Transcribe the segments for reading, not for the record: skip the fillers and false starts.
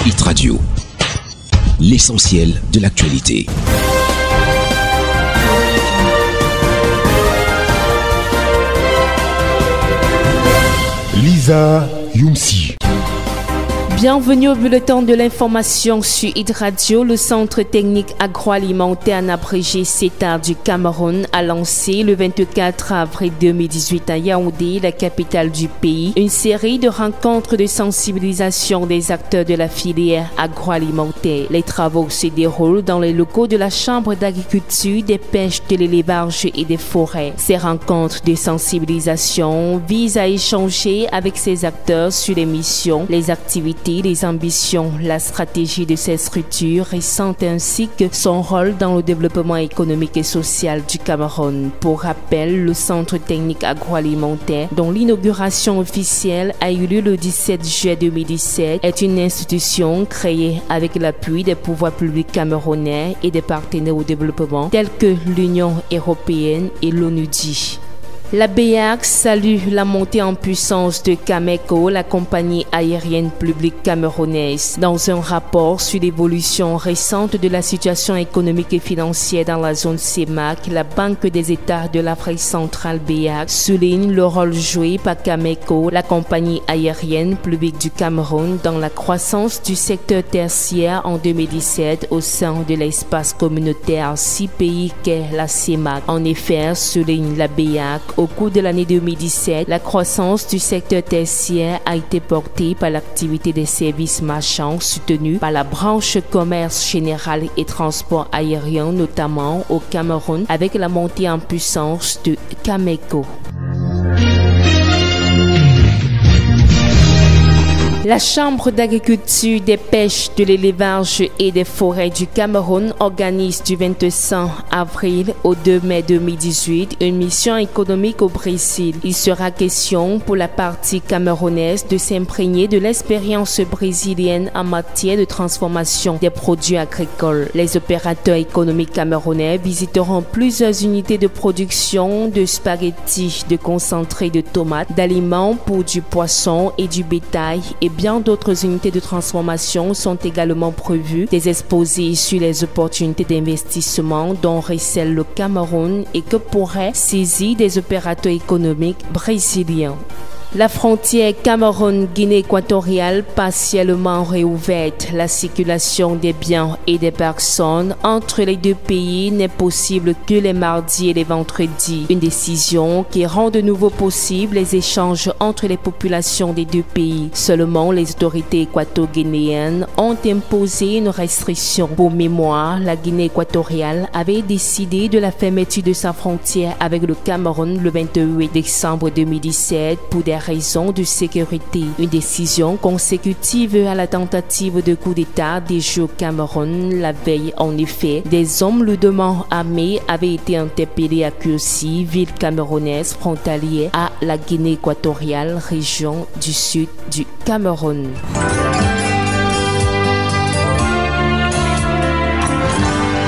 Hit Radio, l'essentiel de l'actualité. Lisa Youmsi. Bienvenue au bulletin de l'information sur Hit Radio. Le Centre technique agroalimentaire en abrégé CETA du Cameroun a lancé le 24 avril 2018 à Yaoundé, la capitale du pays, une série de rencontres de sensibilisation des acteurs de la filière agroalimentaire. Les travaux se déroulent dans les locaux de la Chambre d'agriculture, des pêches, de l'élevage et des forêts. Ces rencontres de sensibilisation visent à échanger avec ces acteurs sur les missions, les activités, les ambitions, la stratégie de ces structures récentes ainsi que son rôle dans le développement économique et social du Cameroun. Pour rappel, le Centre technique agroalimentaire, dont l'inauguration officielle a eu lieu le 17 juillet 2017, est une institution créée avec l'appui des pouvoirs publics camerounais et des partenaires au développement tels que l'Union européenne et l'ONUDI. La BEAC salue la montée en puissance de Cameco, la compagnie aérienne publique camerounaise. Dans un rapport sur l'évolution récente de la situation économique et financière dans la zone CEMAC, la Banque des États de l'Afrique centrale BEAC souligne le rôle joué par Cameco, la compagnie aérienne publique du Cameroun, dans la croissance du secteur tertiaire en 2017 au sein de l'espace communautaire 6 pays qu'est la CEMAC. En effet, souligne la BEAC, au cours de l'année 2017, la croissance du secteur tertiaire a été portée par l'activité des services marchands soutenue par la branche commerce général et transport aérien, notamment au Cameroun, avec la montée en puissance de Cameco. La Chambre d'agriculture, des pêches, de l'élevage et des forêts du Cameroun organise du 25 avril au 2 mai 2018 une mission économique au Brésil. Il sera question pour la partie camerounaise de s'imprégner de l'expérience brésilienne en matière de transformation des produits agricoles. Les opérateurs économiques camerounais visiteront plusieurs unités de production de spaghettis, de concentré de tomates, d'aliments pour du poisson et du bétail et bien d'autres unités de transformation sont également prévues. Des exposés sur les opportunités d'investissement dont recèle le Cameroun et que pourraient saisir des opérateurs économiques brésiliens. La frontière Cameroun-Guinée équatoriale partiellement réouverte. La circulation des biens et des personnes entre les deux pays n'est possible que les mardis et les vendredis. Une décision qui rend de nouveau possible les échanges entre les populations des deux pays. Seulement, les autorités équato-guinéennes ont imposé une restriction. Pour mémoire, la Guinée équatoriale avait décidé de la fermeture de sa frontière avec le Cameroun le 28 décembre 2017 pour des raisons de sécurité. Une décision consécutive à la tentative de coup d'État déjouée au Cameroun la veille. En effet, des hommes lourdement armés avaient été interpellés à Kouassi, ville camerounaise frontalière à la Guinée équatoriale, région du sud du Cameroun.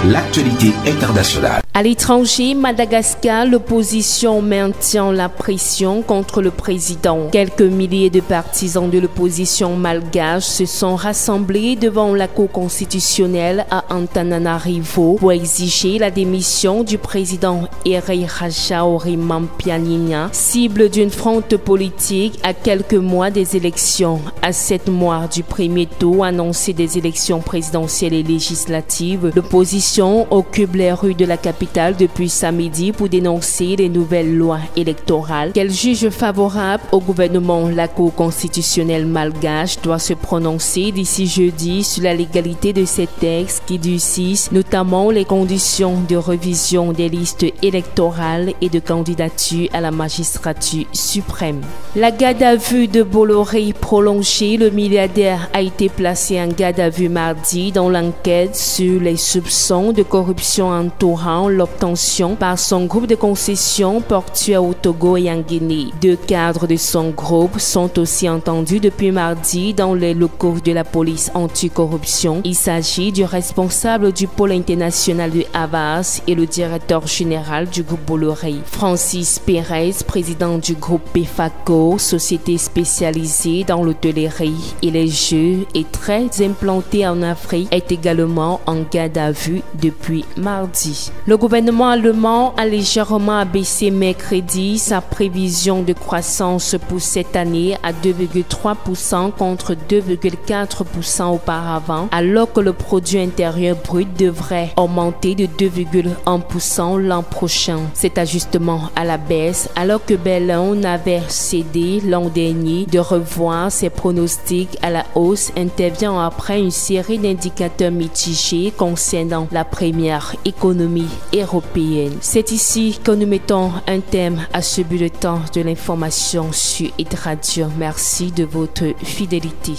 L'actualité internationale. À l'étranger, Madagascar, l'opposition maintient la pression contre le président. Quelques milliers de partisans de l'opposition malgache se sont rassemblés devant la Cour constitutionnelle à Antananarivo pour exiger la démission du président Heré Rajaorimampianina, cible d'une fronde politique à quelques mois des élections. À 7 mois du premier tour annoncé des élections présidentielles et législatives, l'opposition occupe les rues de la capitale depuis samedi pour dénoncer les nouvelles lois électorales qu'elle juge favorables au gouvernement. La Cour constitutionnelle malgache doit se prononcer d'ici jeudi sur la légalité de ces textes qui durcissent notamment les conditions de révision des listes électorales et de candidature à la magistrature suprême. La garde à vue de Bolloré prolongée, le milliardaire a été placé en garde à vue mardi dans l'enquête sur les soupçons de corruption entourant l'obtention par son groupe de concessions portuaires au Togo et en Guinée. 2 cadres de son groupe sont aussi entendus depuis mardi dans les locaux de la police anticorruption. Il s'agit du responsable du pôle international de Havas et le directeur général du groupe Bolloré. Francis Pérez, président du groupe PEFACO, société spécialisée dans l'hôtellerie et les jeux et très implantée en Afrique, est également en garde à vue depuis mardi. Le gouvernement allemand a légèrement abaissé mercredi sa prévision de croissance pour cette année à 2,3% contre 2,4% auparavant, alors que le produit intérieur brut devrait augmenter de 2,1% l'an prochain. Cet ajustement à la baisse, alors que Berlin avait cédé l'an dernier de revoir ses pronostics à la hausse, intervient après une série d'indicateurs mitigés concernant la première économie européenne. C'est ici que nous mettons un terme à ce bulletin de l'information sur Hit Radio. Merci de votre fidélité.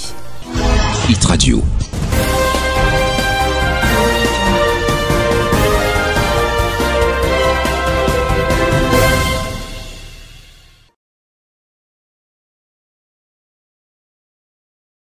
Hit Radio,